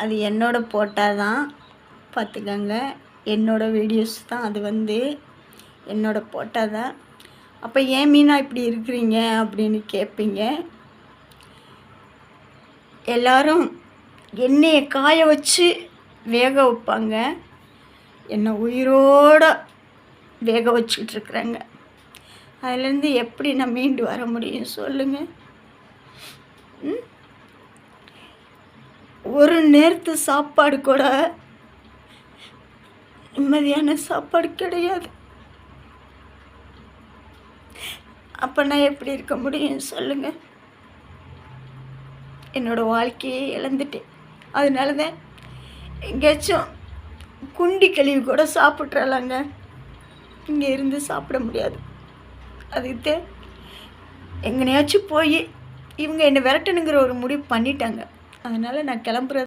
அது என்னோட போட்டா தான், பார்த்துக்கங்க. என்னோட வீடியோஸ் தான் அது என்னோட போட்டா தான். அப்போ ஏன் மீனா இப்படி இருக்கிறீங்க அப்படின்னு கேட்பீங்க. எல்லாரும் எண்ணெயை காய வச்சு வேக வைப்பாங்க. என்னை உயிரோட வேக வச்சுக்கிட்டு இருக்கிறாங்க. அதுலேருந்து எப்படி நான் மீண்டு வர முடியும் சொல்லுங்கள்? ஒரு நேரத்து சாப்பாடு கூட நிம்மதியான சாப்பாடு கிடையாது. அப்போ நான் எப்படி இருக்க முடியும் சொல்லுங்கள்? என்னோடய வாழ்க்கையை இழந்துட்டேன். அதனால தான் எங்கேயாச்சும் குண்டி கழுவி கூட சாப்பிட்றலாங்க. இங்கே இருந்து சாப்பிட முடியாது. அதுக்கு எங்கனையாச்சும் போய் இவங்க என்னை விரட்டணுங்கிற ஒரு முடிவு பண்ணிட்டாங்க. அதனால் நான் கிளம்புறது.